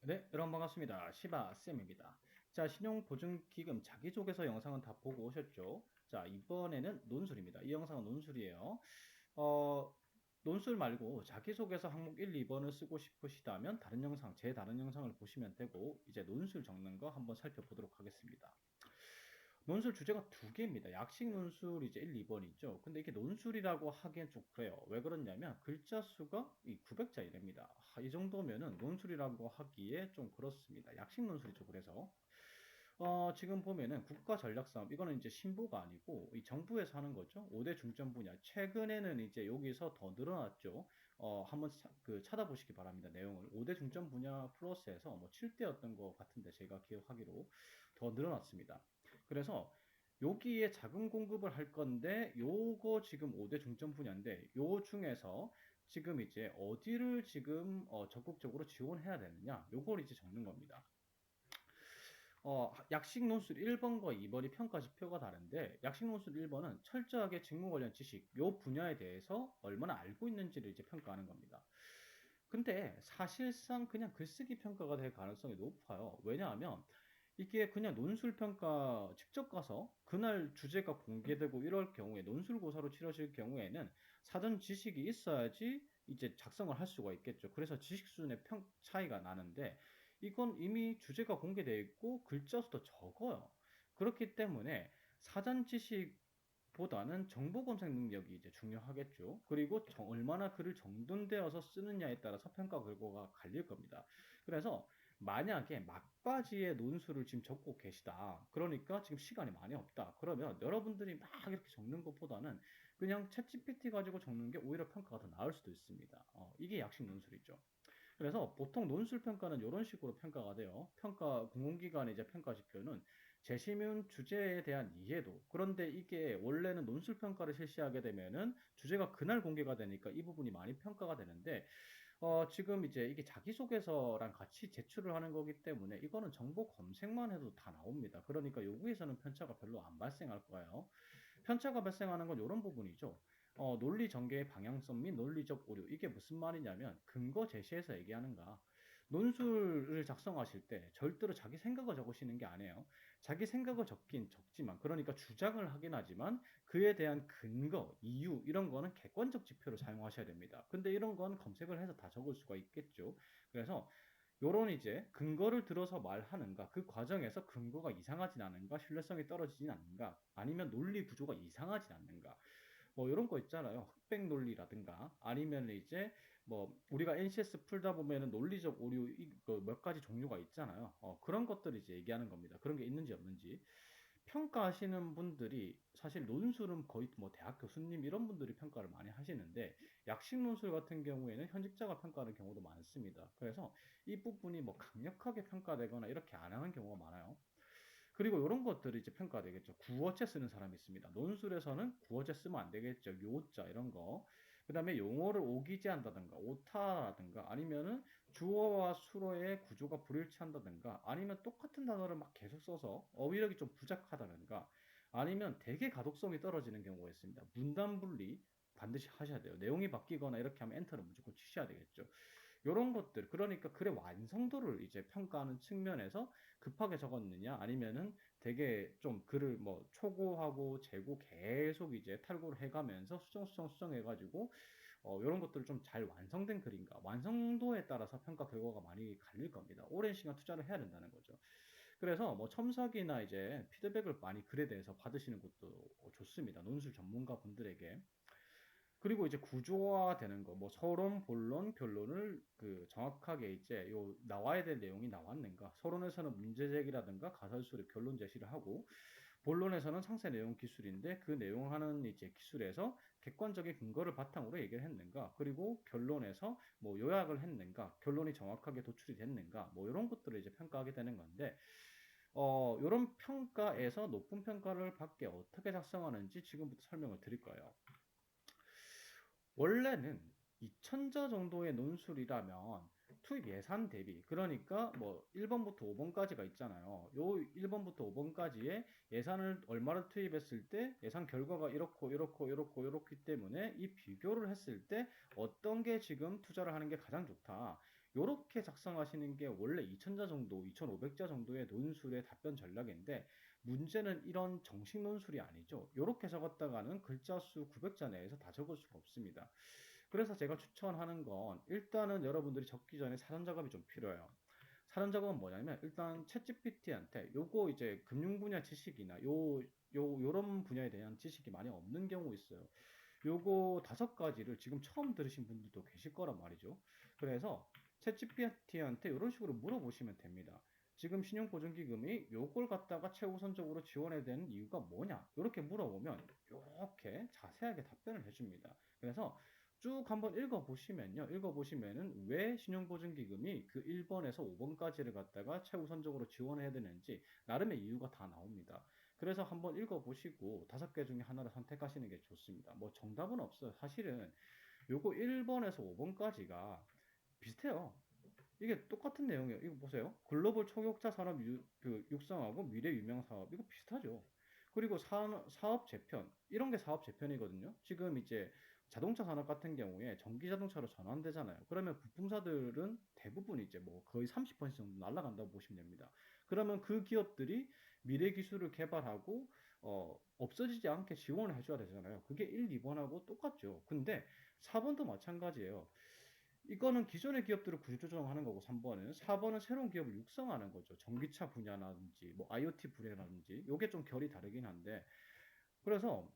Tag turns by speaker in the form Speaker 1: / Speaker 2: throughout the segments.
Speaker 1: 네, 여러분 반갑습니다. 시바쌤입니다. 자, 신용보증기금 자기소개서 영상은 다 보고 오셨죠? 자, 이번에는 논술입니다. 이 영상은 논술이에요. 어, 논술 말고 자기소개서 항목 1, 2번을 쓰고 싶으시다면 다른 영상, 제 다른 영상을 보시면 되고, 이제 논술 적는 거 한번 살펴보도록 하겠습니다. 논술 주제가 두 개입니다. 약식 논술 이제 1, 2번 있죠. 근데 이게 논술이라고 하기엔 좀 그래요. 왜 그러냐면 글자 수가 이 900자 이랍니다. 이 정도면은 논술이라고 하기에 좀 그렇습니다. 약식 논술이죠. 그래서 지금 보면은 국가 전략 사업 이거는 이제 신부가 아니고 이 정부에서 하는 거죠. 5대 중점 분야. 최근에는 이제 여기서 더 늘어났죠. 한번 찾아보시기 바랍니다. 내용을. 5대 중점 분야 플러스해서 뭐 7대였던 것 같은데 제가 기억하기로 더 늘어났습니다. 그래서 여기에 자금 공급을 할 건데 요거 지금 5대 중점 분야인데 요 중에서 지금 이제 어디를 지금 적극적으로 지원해야 되느냐 요걸 이제 적는 겁니다. 약식 논술 1번과 2번이 평가 지표가 다른데 약식 논술 1번은 철저하게 직무 관련 지식 요 분야에 대해서 얼마나 알고 있는지를 이제 평가하는 겁니다. 근데 사실상 그냥 글쓰기 평가가 될 가능성이 높아요. 왜냐하면 이게 그냥 논술 평가 직접 가서 그날 주제가 공개되고 이럴 경우에 논술고사로 치러질 경우에는 사전 지식이 있어야지 이제 작성을 할 수가 있겠죠. 그래서 지식 수준의 차이가 나는데 이건 이미 주제가 공개되어 있고 글자 수도 적어요. 그렇기 때문에 사전 지식보다는 정보 검색 능력이 이제 중요하겠죠. 그리고 얼마나 글을 정돈되어서 쓰느냐에 따라서 평가 결과가 갈릴 겁니다. 그래서 만약에 막바지에 논술을 지금 적고 계시다. 그러니까 지금 시간이 많이 없다. 그러면 여러분들이 막 이렇게 적는 것보다는 그냥 챗GPT 가지고 적는 게 오히려 평가가 더 나을 수도 있습니다. 이게 약식 논술이죠. 그래서 보통 논술 평가는 이런 식으로 평가가 돼요. 공공기관의 이제 평가 지표는 재시문 주제에 대한 이해도. 그런데 이게 원래는 논술 평가를 실시하게 되면은 주제가 그날 공개가 되니까 이 부분이 많이 평가가 되는데 지금 이제 이게 자기소개서랑 같이 제출을 하는 거기 때문에 이거는 정보 검색만 해도 다 나옵니다. 그러니까 여기에서는 편차가 별로 안 발생할 거예요. 편차가 발생하는 건 이런 부분이죠. 논리 전개의 방향성 및 논리적 오류. 이게 무슨 말이냐면 근거 제시해서 얘기하는가. 논술을 작성하실 때 절대로 자기 생각을 적으시는 게 아니에요. 자기 생각을 적긴 적지만 그러니까 주장을 하긴 하지만 그에 대한 근거, 이유 이런 거는 객관적 지표를 사용하셔야 됩니다. 근데 이런 건 검색을 해서 다 적을 수가 있겠죠. 그래서 요런 이제 근거를 들어서 말하는가, 그 과정에서 근거가 이상하진 않은가, 신뢰성이 떨어지진 않는가, 아니면 논리 구조가 이상하진 않는가, 뭐 이런 거 있잖아요. 흑백 논리라든가, 아니면 이제 뭐 우리가 NCS 풀다 보면은 논리적 오류 몇 가지 종류가 있잖아요. 그런 것들을 이제 얘기하는 겁니다. 그런 게 있는지 없는지. 평가하시는 분들이 사실 논술은 거의 뭐 대학 교수님 이런 분들이 평가를 많이 하시는데 약식 논술 같은 경우에는 현직자가 평가하는 경우도 많습니다. 그래서 이 부분이 뭐 강력하게 평가되거나 이렇게 안 하는 경우가 많아요. 그리고 이런 것들이 이제 평가되겠죠. 구어체 쓰는 사람이 있습니다. 논술에서는 구어체 쓰면 안 되겠죠. 요자 이런 거. 그다음에 용어를 오기재한다든가 오타라든가 아니면은 주어와 수어의 구조가 불일치한다든가 아니면 똑같은 단어를 막 계속 써서 어휘력이 좀 부족하다든가 아니면 되게 가독성이 떨어지는 경우가 있습니다. 문단 분리 반드시 하셔야 돼요. 내용이 바뀌거나 이렇게 하면 엔터를 무조건 치셔야 되겠죠. 요런 것들, 그러니까 글의 완성도를 이제 평가하는 측면에서 급하게 적었느냐, 아니면은 되게 좀 글을 뭐 초고하고 재고 계속 이제 탈고를 해가면서 수정해가지고, 요런 것들을 좀 잘 완성된 글인가, 완성도에 따라서 평가 결과가 많이 갈릴 겁니다. 오랜 시간 투자를 해야 된다는 거죠. 그래서 뭐 첨삭이나 이제 피드백을 많이 글에 대해서 받으시는 것도 좋습니다. 논술 전문가 분들에게. 그리고 이제 구조화되는 거, 뭐 서론, 본론, 변론을 그 정확하게 이제 요 나와야 될 내용이 나왔는가. 서론에서는 문제 제기라든가 가설수를 결론 제시를 하고, 본론에서는 상세 내용 기술인데 그 내용하는 이제 기술에서 객관적인 근거를 바탕으로 얘기를 했는가. 그리고 결론에서 뭐 요약을 했는가. 결론이 정확하게 도출이 됐는가. 뭐 이런 것들을 이제 평가하게 되는 건데, 요런 평가에서 높은 평가를 받게 어떻게 작성하는지 지금부터 설명을 드릴 거예요. 원래는 2천자 정도의 논술이라면 투입 예산 대비 그러니까 뭐 1번부터 5번까지가 있잖아요. 요 1번부터 5번까지의 예산을 얼마를 투입했을 때 예산 결과가 이렇기 때문에 이 비교를 했을 때 어떤 게 지금 투자를 하는 게 가장 좋다. 요렇게 작성하시는 게 원래 2000자 정도, 2500자 정도의 논술의 답변 전략인데 문제는 이런 정식 논술이 아니죠. 요렇게 적었다가는 글자 수 900자 내에서 다 적을 수가 없습니다. 그래서 제가 추천하는 건 일단은 여러분들이 적기 전에 사전 작업이 좀 필요해요. 사전 작업은 뭐냐면 일단 챗GPT한테 요거 이제 금융 분야 지식이나 요런 분야에 대한 지식이 많이 없는 경우 있어요. 요거 5가지를 지금 처음 들으신 분들도 계실 거란 말이죠. 그래서 챗GPT한테 이런 식으로 물어보시면 됩니다. 지금 신용보증기금이 요걸 갖다가 최우선적으로 지원해야 되는 이유가 뭐냐? 이렇게 물어보면 이렇게 자세하게 답변을 해줍니다. 그래서 쭉 한번 읽어보시면요. 읽어보시면은 왜 신용보증기금이 그 1번에서 5번까지를 갖다가 최우선적으로 지원해야 되는지 나름의 이유가 다 나옵니다. 그래서 한번 읽어보시고 5개 중에 하나를 선택하시는 게 좋습니다. 뭐 정답은 없어요. 사실은 요거 1번에서 5번까지가 비슷해요. 이게 똑같은 내용이에요. 이거 보세요. 글로벌 초격자 산업 육성하고 미래 유명 사업. 이거 비슷하죠. 그리고 사업 재편. 이런 게 사업 재편이거든요. 지금 이제 자동차 산업 같은 경우에 전기 자동차로 전환되잖아요. 그러면 부품사들은 대부분 이제 뭐 거의 30% 정도 날아간다고 보시면 됩니다. 그러면 그 기업들이 미래 기술을 개발하고 없어지지 않게 지원을 해줘야 되잖아요. 그게 1, 2번하고 똑같죠. 근데 4번도 마찬가지예요. 이거는 기존의 기업들을 구조조정하는 거고 3번은 4번은 새로운 기업을 육성하는 거죠. 전기차 분야라든지 뭐 IoT 분야라든지 요게 좀 결이 다르긴 한데 그래서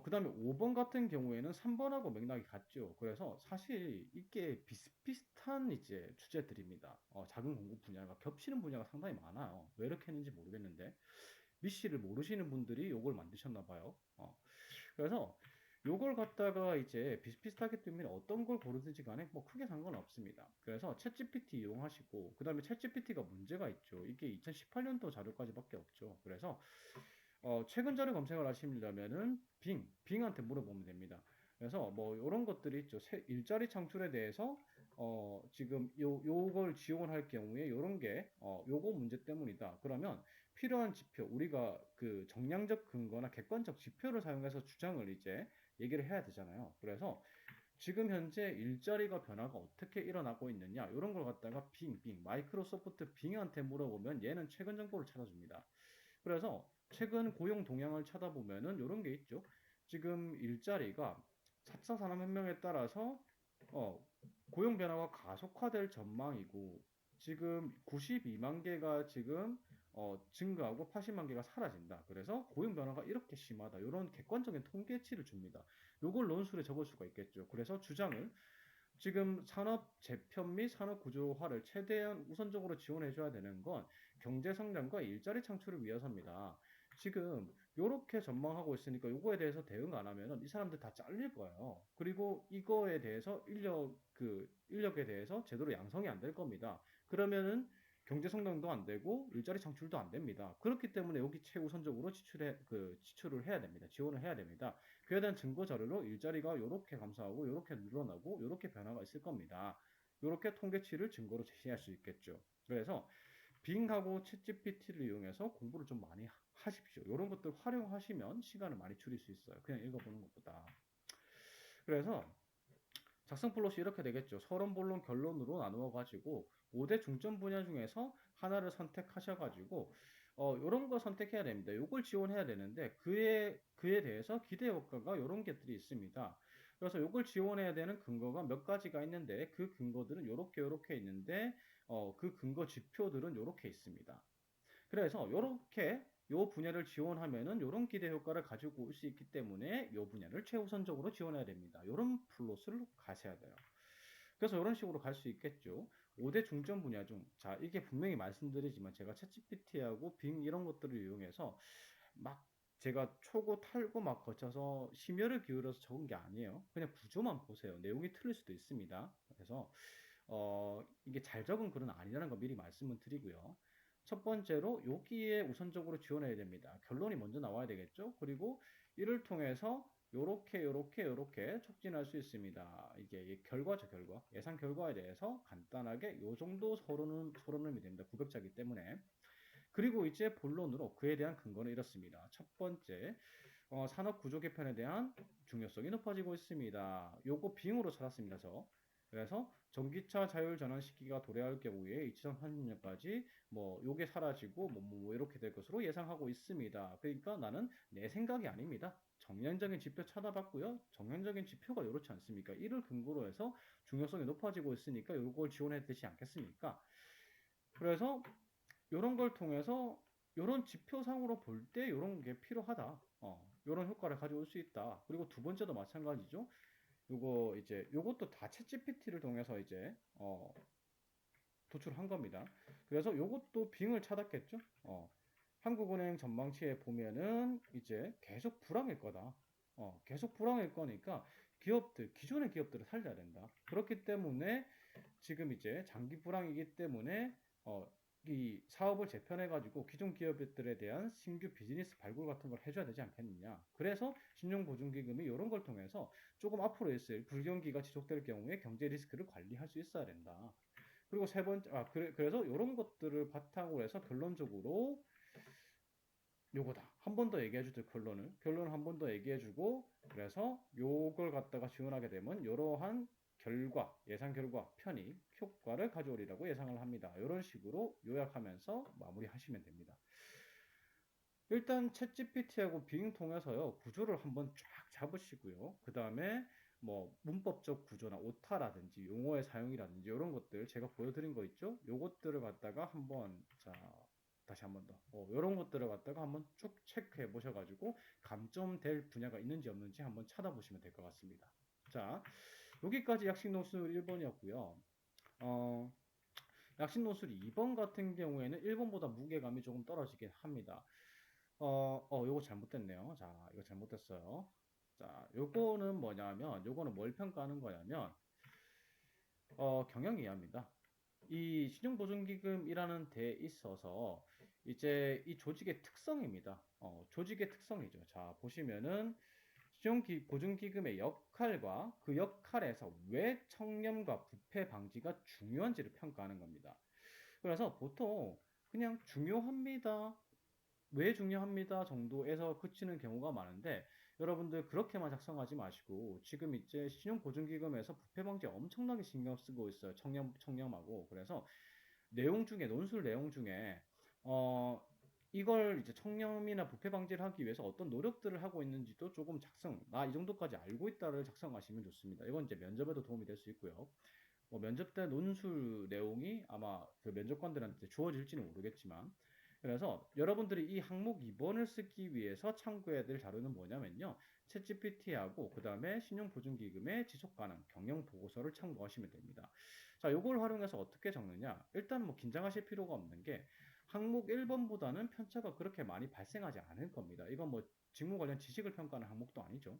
Speaker 1: 그다음에 5번 같은 경우에는 3번하고 맥락이 같죠. 그래서 사실 이게 비슷비슷한 이제 주제들입니다. 작은 공급 분야가 겹치는 분야가 상당히 많아요. 왜 이렇게 했는지 모르겠는데 미시를 모르시는 분들이 요걸 만드셨나 봐요. 그래서 요걸 갖다가 이제 비슷비슷하기 때문에 어떤 걸 고르든지 간에 뭐 크게 상관없습니다. 그래서 챗GPT 이용하시고 그다음에 챗GPT가 문제가 있죠. 이게 2018년도 자료까지밖에 없죠. 그래서 최근 자료 검색을 하시려면은 빙한테 물어보면 됩니다. 그래서 뭐 이런 것들이 있죠. 일자리 창출에 대해서 지금 요걸 지원할 경우에 요런 게 요거 문제 때문이다. 그러면 필요한 지표 우리가 그 정량적 근거나 객관적 지표를 사용해서 주장을 이제 얘기를 해야 되잖아요. 그래서 지금 현재 일자리가 변화가 어떻게 일어나고 있느냐 이런 걸 갖다가 마이크로소프트 빙한테 물어보면 얘는 최근 정보를 찾아줍니다. 그래서 최근 고용 동향을 찾아보면은 이런 게 있죠. 지금 일자리가 4차 산업혁명에 따라서 어, 고용 변화가 가속화될 전망이고 지금 92만 개가 지금 증가하고 80만 개가 사라진다. 그래서 고용 변화가 이렇게 심하다. 이런 객관적인 통계치를 줍니다. 이걸 논술에 적을 수가 있겠죠. 그래서 주장을 지금 산업 재편 및 산업 구조화를 최대한 우선적으로 지원해 줘야 되는 건 경제 성장과 일자리 창출을 위해서입니다. 지금 이렇게 전망하고 있으니까 이거에 대해서 대응 안 하면은 이 사람들 다 잘릴 거예요. 그리고 이거에 대해서 인력에 대해서 제대로 양성이 안 될 겁니다. 그러면은 경제 성장도 안 되고 일자리 창출도 안 됩니다. 그렇기 때문에 여기 최우선적으로 지출을 해야 됩니다. 지원을 해야 됩니다. 그에 대한 증거 자료로 일자리가 이렇게 감소하고 이렇게 늘어나고 이렇게 변화가 있을 겁니다. 이렇게 통계치를 증거로 제시할 수 있겠죠. 그래서 빙하고 챗GPT를 이용해서 공부를 좀 많이 하십시오. 이런 것들 활용하시면 시간을 많이 줄일 수 있어요. 그냥 읽어보는 것보다. 그래서 작성 플롯이 이렇게 되겠죠. 서론, 본론, 결론으로 나누어 가지고 5대 중점 분야 중에서 하나를 선택하셔 가지고 요런 거 선택해야 됩니다. 요걸 지원해야 되는데 그에 대해서 기대 효과가 요런 것들이 있습니다. 그래서 요걸 지원해야 되는 근거가 몇 가지가 있는데 그 근거들은 요렇게 있는데 그 근거 지표들은 요렇게 있습니다. 그래서 요렇게 요 분야를 지원하면은 요런 기대 효과를 가지고 올 수 있기 때문에 요 분야를 최우선적으로 지원해야 됩니다. 요런 플롯을 가셔야 돼요. 그래서 이런 식으로 갈 수 있겠죠. 5대 중점 분야 중, 자, 이게 분명히 말씀드리지만 제가 챗GPT하고 빙 이런 것들을 이용해서 막 제가 초고 탈고 막 거쳐서 심혈을 기울여서 적은 게 아니에요. 그냥 구조만 보세요. 내용이 틀릴 수도 있습니다. 그래서 이게 잘 적은 글은 아니라는 거 미리 말씀을 드리고요. 첫 번째로 여기에 우선적으로 지원해야 됩니다. 결론이 먼저 나와야 되겠죠. 그리고 이를 통해서 요렇게 촉진할 수 있습니다. 이게 결과죠, 결과. 예상 결과에 대해서 간단하게 요 정도 서론을 됩니다. 900자기 때문에. 그리고 이제 본론으로 그에 대한 근거는 이렇습니다. 첫 번째, 산업 구조 개편에 대한 중요성이 높아지고 있습니다. 요거 빙으로 찾았습니다, 저. 그래서 전기차 자율 전환 시기가 도래할 경우에 2030년까지 뭐 요게 사라지고 뭐 이렇게 될 것으로 예상하고 있습니다. 그러니까 나는 내 생각이 아닙니다. 정량적인 지표 찾아봤고요. 정량적인 지표가 이렇지 않습니까? 이를 근거로 해서 중요성이 높아지고 있으니까 요걸 지원해야 되지 않겠습니까? 그래서 이런 걸 통해서 이런 지표상으로 볼 때 이런 게 필요하다. 이런 효과를 가져올 수 있다. 그리고 두 번째도 마찬가지죠. 요거 이제 요것도 다 챗GPT를 통해서 이제 도출한 겁니다. 그래서 요것도 빙을 찾았겠죠. 한국은행 전망치에 보면은 이제 계속 불황일 거다. 계속 불황일 거니까 기업들 기존의 기업들을 살려야 된다. 그렇기 때문에 지금 이제 장기 불황이기 때문에 어, 이 사업을 재편해가지고 기존 기업들에 대한 신규 비즈니스 발굴 같은 걸 해줘야 되지 않겠느냐. 그래서 신용보증기금이 이런 걸 통해서 조금 앞으로 있을 불경기가 지속될 경우에 경제 리스크를 관리할 수 있어야 된다. 그리고 세 번째, 그래서 이런 것들을 바탕으로 해서 결론적으로 요거다. 한 번 더 얘기해주죠, 결론을 한 번 더 얘기해주고, 그래서 요걸 갖다가 지원하게 되면 이러한 결과, 예상 결과, 편익, 효과를 가져오리라고 예상을 합니다. 이런 식으로 요약하면서 마무리하시면 됩니다. 일단 챗GPT하고 빙 통해서요, 구조를 한번 쫙 잡으시고요. 그 다음에 뭐 문법적 구조나 오타라든지 용어의 사용이라든지 이런 것들 제가 보여드린 거 있죠? 요것들을 갖다가 한번 자 다시 한번 더 이런 것들을 갖다가 한번 쭉 체크해 보셔가지고 감점될 분야가 있는지 없는지 한번 찾아보시면 될 것 같습니다. 자, 여기까지 약식 노술 1번이었고요. 어, 약식 노술 2번 같은 경우에는 1번보다 무게감이 조금 떨어지긴 합니다. 요거 잘못됐네요. 자, 이거 잘못됐어요. 자, 요거는 뭐냐면, 요거는 뭘 평가하는 거냐면, 경영 이해합니다. 이 신용보증기금이라는 데 있어서 이제 이 조직의 특성입니다. 조직의 특성이죠. 자, 보시면은 신용보증기금의 역할과 그 역할에서 왜 청렴과 부패 방지가 중요한지를 평가하는 겁니다. 그래서 보통 그냥 중요합니다. 왜 중요합니다 정도에서 그치는 경우가 많은데 여러분들 그렇게만 작성하지 마시고 지금 이제 신용보증기금에서 부패 방지 엄청나게 신경 쓰고 있어요. 청렴하고. 그래서 내용 중에 논술 내용 중에 이걸 이제 청렴이나 부패 방지를 하기 위해서 어떤 노력들을 하고 있는지도 조금 이 정도까지 알고 있다를 작성하시면 좋습니다. 이건 이제 면접에도 도움이 될 수 있고요. 뭐 면접 때 논술 내용이 아마 그 면접관들한테 주어질지는 모르겠지만 그래서 여러분들이 이 항목 2번을 쓰기 위해서 참고해야 될 자료는 뭐냐면요. 챗GPT하고 그 다음에 신용보증기금의 지속가능 경영보고서를 참고하시면 됩니다. 자, 요걸 활용해서 어떻게 적느냐. 일단 뭐 긴장하실 필요가 없는 게 항목 1번보다는 편차가 그렇게 많이 발생하지 않을 겁니다. 이건 뭐 직무 관련 지식을 평가하는 항목도 아니죠.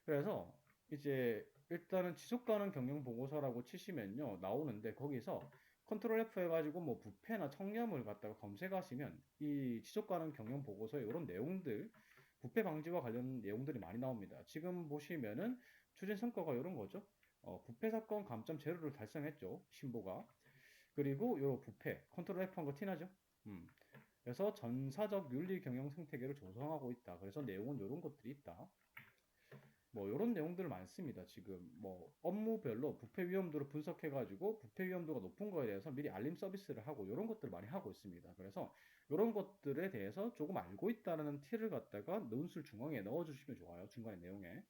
Speaker 1: 그래서 이제 일단은 지속 가능 경영 보고서라고 치시면요 나오는데 거기서 컨트롤 F 해가지고 뭐 부패나 청렴을 갖다가 검색하시면 이 지속 가능 경영 보고서에 이런 내용들 부패 방지와 관련 내용들이 많이 나옵니다. 지금 보시면은 추진 성과가 이런 거죠. 부패 사건 감점 제로를 달성했죠. 신보가. 그리고 요 부패 컨트롤 F 한 거 티나죠? 그래서 전사적 윤리 경영 생태계를 조성하고 있다. 그래서 내용은 이런 것들이 있다. 뭐 이런 내용들 많습니다. 지금 뭐 업무별로 부패 위험도를 분석해가지고 부패 위험도가 높은 거에 대해서 미리 알림 서비스를 하고 이런 것들 많이 하고 있습니다. 그래서 이런 것들에 대해서 조금 알고 있다는 티를 갖다가 논술 중앙에 넣어주시면 좋아요. 중간에 내용에.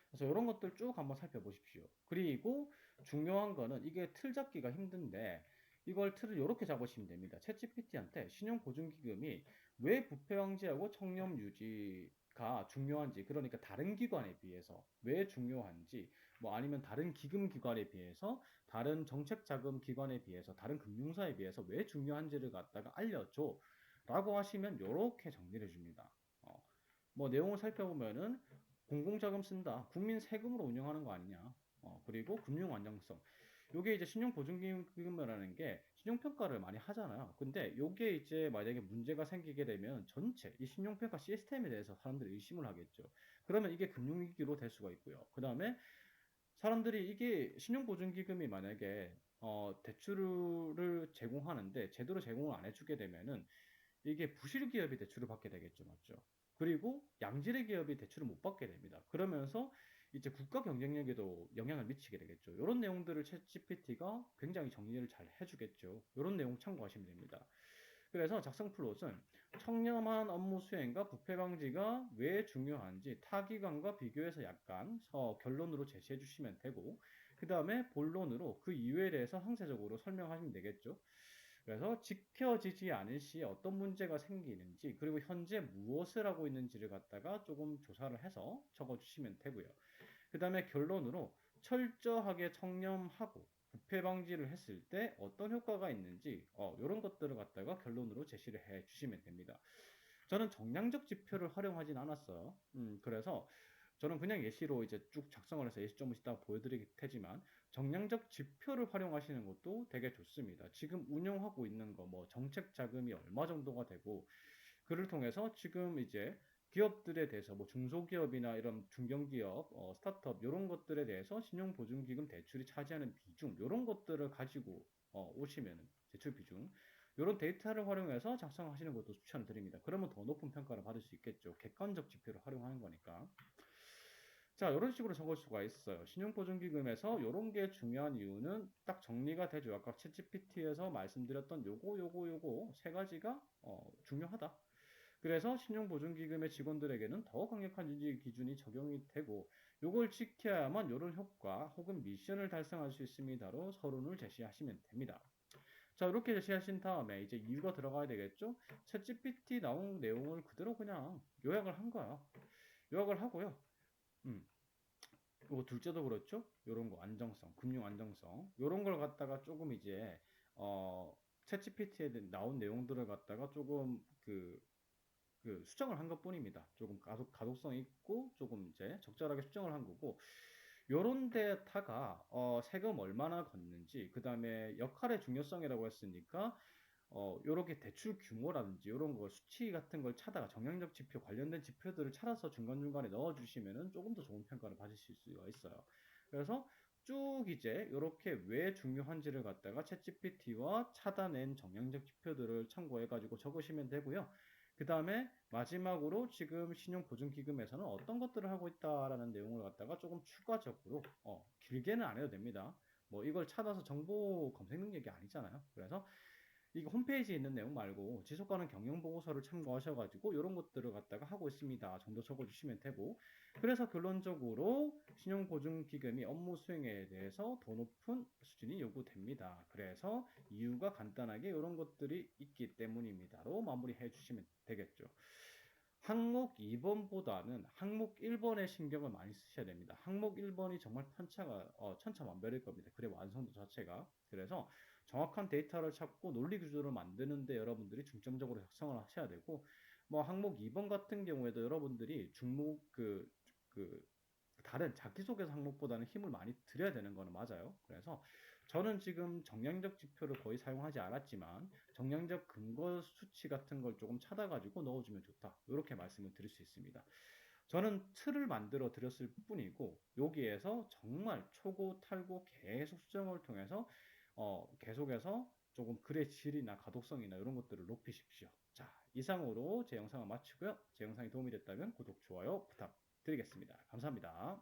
Speaker 1: 그래서 이런 것들 쭉 한번 살펴보십시오. 그리고 중요한 거는 이게 틀 잡기가 힘든데 이걸 틀을 이렇게 잡으시면 됩니다. 챗GPT한테 신용보증기금이 왜 부패 방지하고 청렴 유지가 중요한지, 그러니까 다른 기관에 비해서 왜 중요한지, 뭐 아니면 다른 기금 기관에 비해서, 다른 정책 자금 기관에 비해서, 다른 금융사에 비해서 왜 중요한지를 갖다가 알려줘. 라고 하시면 이렇게 정리를 해줍니다. 뭐 내용을 살펴보면은 공공자금 쓴다. 국민 세금으로 운영하는 거 아니냐. 그리고 금융 안정성. 요게 이제 신용보증기금이라는 게 신용평가를 많이 하잖아요. 근데 요게 이제 만약에 문제가 생기게 되면 전체 이 신용평가 시스템에 대해서 사람들이 의심을 하겠죠. 그러면 이게 금융위기로 될 수가 있고요. 그 다음에 사람들이 이게 신용보증기금이 만약에 대출을 제공하는데 제대로 제공을 안 해주게 되면은 이게 부실 기업이 대출을 받게 되겠죠. 맞죠? 그리고 양질의 기업이 대출을 못 받게 됩니다. 그러면서 이제 국가 경쟁력에도 영향을 미치게 되겠죠. 이런 내용들을 챗GPT가 굉장히 정리를 잘 해주겠죠. 이런 내용 참고하시면 됩니다. 그래서 작성 플롯은 청렴한 업무 수행과 부패 방지가 왜 중요한지 타기관과 비교해서 약간 결론으로 제시해 주시면 되고, 그 다음에 본론으로 그 이유에 대해서 상세적으로 설명하시면 되겠죠. 그래서 지켜지지 않을 시에 어떤 문제가 생기는지, 그리고 현재 무엇을 하고 있는지를 갖다가 조금 조사를 해서 적어 주시면 되고요. 그 다음에 결론으로 철저하게 청렴하고 부패 방지를 했을 때 어떤 효과가 있는지 이런 것들을 갖다가 결론으로 제시를 해 주시면 됩니다. 저는 정량적 지표를 활용하진 않았어요. 그래서 저는 그냥 예시로 이제 쭉 작성을 해서 예시 좀 이따가 보여드릴 테지만 정량적 지표를 활용하시는 것도 되게 좋습니다. 지금 운영하고 있는 거 뭐 정책 자금이 얼마 정도가 되고 그를 통해서 지금 이제 기업들에 대해서 뭐 중소기업이나 이런 중견기업, 스타트업 이런 것들에 대해서 신용보증기금 대출이 차지하는 비중 이런 것들을 가지고 오시면 대출 비중 이런 데이터를 활용해서 작성하시는 것도 추천드립니다. 그러면 더 높은 평가를 받을 수 있겠죠. 객관적 지표를 활용하는 거니까. 자, 이런 식으로 적을 수가 있어요. 신용보증기금에서 이런 게 중요한 이유는 딱 정리가 되죠. 아까 챗GPT에서 말씀드렸던 요거 세 가지가 중요하다. 그래서 신용보증기금의 직원들에게는 더 강력한 유지 기준이 적용이 되고 요걸 지켜야만 이런 효과 혹은 미션을 달성할 수 있습니다로 서론을 제시하시면 됩니다. 자, 이렇게 제시하신 다음에 이제 이유가 들어가야 되겠죠? 챗GPT 나온 내용을 그대로 그냥 요약을 한 거야. 요약을 하고요. 음, 요 둘째도 그렇죠? 요런 거 안정성, 금융 안정성 요런 걸 갖다가 조금 이제 챗GPT에 나온 내용들을 갖다가 조금 그 수정을 한 것뿐입니다. 조금 가독성 있고 조금 이제 적절하게 수정을 한 거고 요런 데다가 세금 얼마나 걷는지 그 다음에 역할의 중요성이라고 했으니까 요렇게 대출 규모라든지 요런 거 수치 같은 걸 찾아가 정량적 지표 관련된 지표들을 찾아서 중간중간에 넣어주시면은 조금 더 좋은 평가를 받으실 수가 있어요. 그래서 쭉 이제 요렇게 왜 중요한지를 갖다가 챗GPT와 찾아낸 정량적 지표들을 참고해가지고 적으시면 되고요. 그 다음에 마지막으로 지금 신용보증기금에서는 어떤 것들을 하고 있다라는 내용을 갖다가 조금 추가적으로 길게는 안 해도 됩니다. 뭐 이걸 찾아서 정보 검색 능력이 아니잖아요. 그래서 이거 홈페이지에 있는 내용 말고 지속가능 경영 보고서를 참고하셔가지고 이런 것들을 갖다가 하고 있습니다 정도 적어주시면 되고 그래서 결론적으로 신용보증기금이 업무 수행에 대해서 더 높은 수준이 요구됩니다. 그래서 이유가 간단하게 이런 것들이 있기 때문입니다로 마무리해 주시면 되겠죠. 항목 2번보다는 항목 1번에 신경을 많이 쓰셔야 됩니다. 항목 1번이 정말 천차만별일 겁니다. 글의 완성도 자체가. 그래서 정확한 데이터를 찾고 논리 구조를 만드는데 여러분들이 중점적으로 작성을 하셔야 되고, 뭐 항목 2번 같은 경우에도 여러분들이 그 다른 자기소개서 항목보다는 힘을 많이 들여야 되는 거는 맞아요. 그래서 저는 지금 정량적 지표를 거의 사용하지 않았지만 정량적 근거 수치 같은 걸 조금 찾아가지고 넣어주면 좋다. 이렇게 말씀을 드릴 수 있습니다. 저는 틀을 만들어 드렸을 뿐이고 여기에서 정말 초고 탈고 계속 수정을 통해서 계속해서 조금 글의 질이나 가독성이나 이런 것들을 높이십시오. 자, 이상으로 제 영상을 마치고요. 제 영상이 도움이 됐다면 구독, 좋아요 부탁드리겠습니다. 감사합니다.